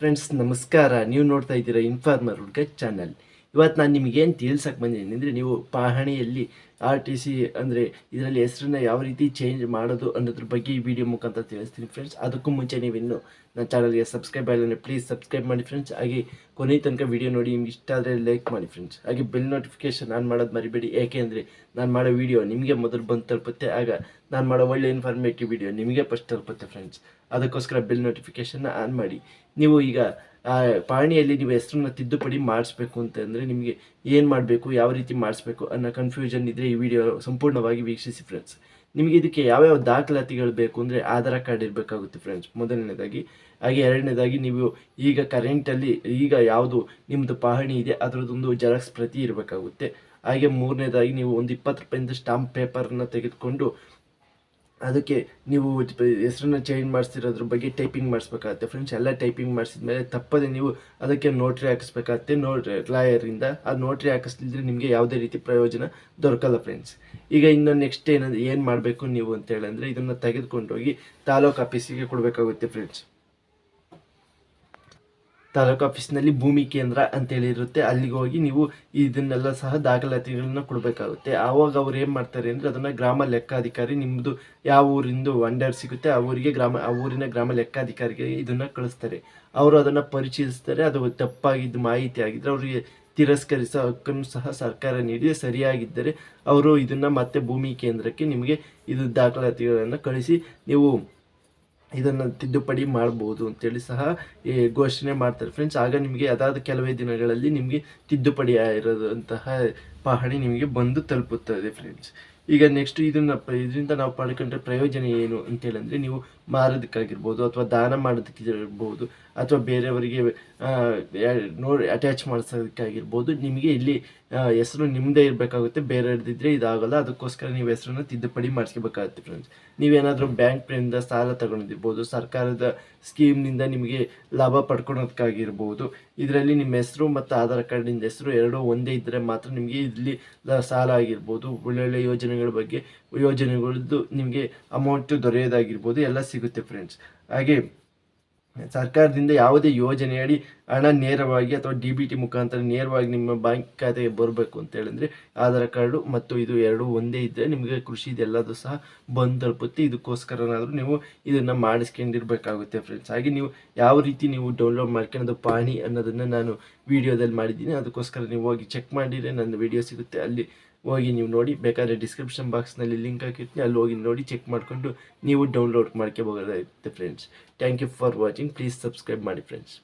Friends ನಮಸ್ಕಾರ. ನೀವು ನೋಡ್ತಾ ಇದ್ದೀರಾ ಇನ್ಫಾರ್ಮರ್ ಹುಡ್ಗ ಚಾನಲ್. ಇವತ್ತು ನಾನು ನಿಮಗೇನು ತಿಳ್ಸಕ್ಕೆ ಬಂದಿದ್ದೀನಿ ಅಂದರೆ, ನೀವು ಪಹಣಿಯಲ್ಲಿ ಆರ್ ಟಿ ಸಿ ಅಂದರೆ ಇದರಲ್ಲಿ ಹೆಸರನ್ನ ಯಾವ ರೀತಿ ಚೇಂಜ್ ಮಾಡೋದು ಅನ್ನೋದ್ರ ಬಗ್ಗೆ ಈ ವಿಡಿಯೋ ಮುಖಾಂತರ ತಿಳಿಸ್ತೀನಿ ಫ್ರೆಂಡ್ಸ್. ಅದಕ್ಕೂ ಮುಂಚೆ ನೀವಿನ್ನು ನನ್ನ ಚಾನಲ್ಗೆ ಸಬ್ಸ್ಕ್ರೈಬ್ ಆಗಿಲ್ಲ ಪ್ಲೀಸ್ ಸಬ್ಸ್ಕ್ರೈಬ್ ಮಾಡಿ ಫ್ರೆಂಡ್ಸ್. ಹಾಗೆ ಕೊನೆ ತನಕ ವಿಡಿಯೋ ನೋಡಿ, ನಿಮ್ಗೆ ಇಷ್ಟ ಆದರೆ ಲೈಕ್ ಮಾಡಿ ಫ್ರೆಂಡ್ಸ್. ಹಾಗೆ ಬೆಲ್ ನೋಟಿಫಿಕೇಶನ್ ಆನ್ ಮಾಡೋದು ಮರಿಬೇಡಿ, ಏಕೆಂದರೆ ನಾನು ಮಾಡೋ ವಿಡಿಯೋ ನಿಮಗೆ ಮೊದಲು ಬಂದು ತಲುಪುತ್ತೆ. ಆಗ ನಾನು ಮಾಡೋ ಒಳ್ಳೆ ಇನ್ಫಾರ್ಮೇಟಿವ್ ವಿಡಿಯೋ ನಿಮಗೆ ಫಸ್ಟ್ ತಲುಪುತ್ತೆ ಫ್ರೆಂಡ್ಸ್. ಅದಕ್ಕೋಸ್ಕರ ಬೆಲ್ ನೋಟಿಫಿಕೇಷನ್ನ ಆನ್ ಮಾಡಿ. ನೀವು ಈಗ ಪಹಣಿಯಲ್ಲಿ ನೀವು ಹೆಸರನ್ನ ತಿದ್ದುಪಡಿ ಮಾಡಿಸ್ಬೇಕು ಅಂತಂದರೆ ನಿಮಗೆ ಏನು ಮಾಡಬೇಕು, ಯಾವ ರೀತಿ ಮಾಡಿಸ್ಬೇಕು ಅನ್ನೋ ಕನ್ಫ್ಯೂಷನ್ ಇದ್ದರೆ ಈ ವಿಡಿಯೋ ಸಂಪೂರ್ಣವಾಗಿ ವೀಕ್ಷಿಸಿ ಫ್ರೆಂಡ್ಸ್. ನಿಮಗೆ ಇದಕ್ಕೆ ಯಾವ್ಯಾವ ದಾಖಲಾತಿಗಳು ಬೇಕು ಅಂದರೆ ಆಧಾರ್ ಕಾರ್ಡ್ ಇರಬೇಕಾಗುತ್ತೆ ಫ್ರೆಂಡ್ಸ್, ಮೊದಲನೇದಾಗಿ. ಹಾಗೆ ಎರಡನೇದಾಗಿ ನೀವು ಈಗ ಕರೆಂಟಲ್ಲಿ ಈಗ ಯಾವುದು ನಿಮ್ಮದು ಪಹಣಿ ಇದೆ ಅದರದ್ದೊಂದು ಜೆರಾಕ್ಸ್ ಪ್ರತಿ ಇರಬೇಕಾಗುತ್ತೆ. ಹಾಗೆ ಮೂರನೇದಾಗಿ ನೀವು ಒಂದು 20 ರೂಪಾಯಿಂದ ಸ್ಟಾಂಪ್ ಪೇಪರನ್ನು ತೆಗೆದುಕೊಂಡು ಅದಕ್ಕೆ ನೀವು ಹೆಸರನ್ನ ಚೇಂಜ್ ಮಾಡಿಸ್ತಿರೋದ್ರ ಬಗ್ಗೆ ಟೈಪಿಂಗ್ ಮಾಡಿಸ್ಬೇಕಾಗತ್ತೆ ಫ್ರೆಂಡ್ಸ್. ಎಲ್ಲ ಟೈಪಿಂಗ್ ಮಾಡಿಸಿದ್ಮೇಲೆ ತಪ್ಪದೆ ನೀವು ಅದಕ್ಕೆ ನೋಟ್ರಿ ಹಾಕಿಸ್ಬೇಕಾಗತ್ತೆ ಲಾಯರಿಂದ. ಆ ನೋಟ್ರಿ ಹಾಕಿಸ್ಲಿದ್ರೆ ನಿಮಗೆ ಯಾವುದೇ ರೀತಿ ಪ್ರಯೋಜನ ದೊರಕಲ್ಲ ಫ್ರೆಂಡ್ಸ್. ಈಗ ಇನ್ನು ನೆಕ್ಸ್ಟ್ ಏನು ಮಾಡಬೇಕು ನೀವು ಅಂತ ಹೇಳಂದರೆ, ಇದನ್ನು ತೆಗೆದುಕೊಂಡೋಗಿ ತಾಲೂಕು ಆಫೀಸಿಗೆ ಕೊಡಬೇಕಾಗುತ್ತೆ ಫ್ರೆಂಡ್ಸ್. ತಾಲೂಕು ಆಫೀಸ್ನಲ್ಲಿ ಭೂಮಿ ಕೇಂದ್ರ ಅಂತೇಳಿರುತ್ತೆ, ಅಲ್ಲಿಗೆ ಹೋಗಿ ನೀವು ಇದನ್ನೆಲ್ಲ ಸಹ ದಾಖಲಾತಿಗಳನ್ನ ಕೊಡಬೇಕಾಗುತ್ತೆ. ಆವಾಗ ಅವ್ರು ಏನು ಮಾಡ್ತಾರೆ ಅಂದರೆ, ಅದನ್ನು ಗ್ರಾಮ ಲೆಕ್ಕಾಧಿಕಾರಿ, ನಿಮ್ಮದು ಯಾವ ಊರಿಂದು ಅಂಡರ್ ಸಿಗುತ್ತೆ ಆ ಊರಿಗೆ ಆ ಊರಿನ ಗ್ರಾಮ ಲೆಕ್ಕಾಧಿಕಾರಿಗೆ ಇದನ್ನು ಕಳಿಸ್ತಾರೆ. ಅವರು ಅದನ್ನು ಪರಿಶೀಲಿಸ್ತಾರೆ. ಅದು ತಪ್ಪಾಗಿದ್ದು ಮಾಹಿತಿ ಆಗಿದ್ದರೆ ಅವರಿಗೆ ತಿರಸ್ಕರಿಸೋ ಹಕ್ಕನ್ನು ಸಹ ಸರ್ಕಾರ ನೀಡಿ, ಸರಿಯಾಗಿದ್ದರೆ ಅವರು ಇದನ್ನು ಮತ್ತೆ ಭೂಮಿ ಕೇಂದ್ರಕ್ಕೆ ನಿಮಗೆ ಇದು ದಾಖಲಾತಿಗಳನ್ನು ಕಳಿಸಿ ನೀವು ಇದನ್ನು ತಿದ್ದುಪಡಿ ಮಾಡ್ಬೋದು ಅಂತೇಳಿ ಸಹ ಘೋಷಣೆ ಮಾಡ್ತಾರೆ ಫ್ರೆಂಡ್ಸ್. ಆಗ ನಿಮಗೆ ಅದಾದ ಕೆಲವೇ ದಿನಗಳಲ್ಲಿ ನಿಮಗೆ ತಿದ್ದುಪಡಿ ಆಗಿರೋದಂತಹ ಪಹಣಿ ನಿಮಗೆ ಬಂದು ತಲುಪುತ್ತದೆ ಫ್ರೆಂಡ್ಸ್. ಈಗ ನೆಕ್ಸ್ಟ್ ಇದರಿಂದ ನಾವು ಪಡ್ಕೊಂಡ್ರೆ ಪ್ರಯೋಜನ ಏನು ಅಂತೇಳಂದರೆ, ನೀವು ಮಾರೋದಕ್ಕಾಗಿರ್ಬೋದು ಅಥವಾ ದಾನ ಮಾಡೋದಕ್ಕಿರ್ಬೋದು ಅಥವಾ ಬೇರೆಯವರಿಗೆ ನೋಡಿ ಅಟ್ಯಾಚ್ ಮಾಡಿಸೋದಕ್ಕಾಗಿರ್ಬೋದು, ನಿಮಗೆ ಇಲ್ಲಿ ಹೆಸರು ನಿಮ್ಮದೇ ಇರಬೇಕಾಗುತ್ತೆ, ಬೇರೆಯವ್ರದ್ದಿದ್ರೆ ಇದಾಗಲ್ಲ. ಅದಕ್ಕೋಸ್ಕರ ನೀವು ಹೆಸರನ್ನು ತಿದ್ದುಪಡಿ ಮಾಡಿಸ್ಕೋಬೇಕಾಗುತ್ತೆ ಫ್ರೆಂಡ್ಸ್. ನೀವೇನಾದರೂ ಬ್ಯಾಂಕ್ನಿಂದ ಸಾಲ ತಗೊಂಡಿರ್ಬೋದು, ಸರ್ಕಾರದ ಸ್ಕೀಮ್ನಿಂದ ನಿಮಗೆ ಲಾಭ ಪಡ್ಕೊಳೋದಕ್ಕಾಗಿರ್ಬೋದು, ಇದರಲ್ಲಿ ನಿಮ್ಮ ಹೆಸರು ಮತ್ತು ಆಧಾರ್ ಕಾರ್ಡಿಂದ ಹೆಸರು ಎರಡೂ ಒಂದೇ ಇದ್ದರೆ ಮಾತ್ರ ನಿಮಗೆ ಇಲ್ಲಿ ಸಾಲ ಆಗಿರ್ಬೋದು, ಒಳ್ಳೊಳ್ಳೆ ಯೋಜನೆಗಳ ಬಗ್ಗೆ ಯೋಜನೆಗಳದ್ದು ನಿಮಗೆ ಅಮೌಂಟು ದೊರೆಯೋದಾಗಿರ್ಬೋದು ಎಲ್ಲ ಸಿಗುತ್ತೆ ಫ್ರೆಂಡ್ಸ್. ಹಾಗೆ ಸರ್ಕಾರದಿಂದ ಯಾವುದೇ ಯೋಜನೆಯಡಿ ಹಣ ನೇರವಾಗಿ ಅಥವಾ DBT ಮುಖಾಂತರ ನೇರವಾಗಿ ನಿಮ್ಮ ಬ್ಯಾಂಕ್ ಖಾತೆಗೆ ಬರಬೇಕು ಅಂತ ಹೇಳಿದ್ರೆ ಆಧಾರ್ ಕಾರ್ಡು ಮತ್ತು ಇದು ಎರಡೂ ಒಂದೇ ಇದ್ದರೆ ನಿಮಗೆ ಕೃಷಿ ಇದೆಲ್ಲದೂ ಸಹ ಬಂದು ತಲುಪುತ್ತೆ. ಇದಕ್ಕೋಸ್ಕರನಾದರೂ ನೀವು ಇದನ್ನು ಮಾಡಿಸ್ಕೊಂಡಿರ್ಬೇಕಾಗುತ್ತೆ ಫ್ರೆಂಡ್ಸ್. ಹಾಗೆ ನೀವು ಯಾವ ರೀತಿ ನೀವು ಡೌನ್ಲೋಡ್ ಮಾಡ್ಕೊಳ್ಳೋದು ಪಾಣಿ ಅನ್ನೋದನ್ನು ನಾನು ವಿಡಿಯೋದಲ್ಲಿ ಮಾಡಿದ್ದೀನಿ. ಅದಕ್ಕೋಸ್ಕರ ನೀವು ಹೋಗಿ ಚೆಕ್ ಮಾಡಿದರೆ ನನ್ನ ವಿಡಿಯೋ ಸಿಗುತ್ತೆ, ಅಲ್ಲಿ ಹೋಗಿ ನೀವು ನೋಡಿ. ಬೇಕಾದರೆ ಡಿಸ್ಕ್ರಿಪ್ಷನ್ ಬಾಕ್ಸ್ನಲ್ಲಿ ಲಿಂಕ್ ಹಾಕಿರ್ತೀನಿ, ಅಲ್ಲಿ ಹೋಗಿ ನೋಡಿ ಚೆಕ್ ಮಾಡಿಕೊಂಡು ನೀವು ಡೌನ್ಲೋಡ್ ಮಾಡ್ಕೋಬೋದಾಗುತ್ತೆ friends. Thank you for watching. Please subscribe ಮಾಡಿ ಫ್ರೆಂಡ್ಸ್.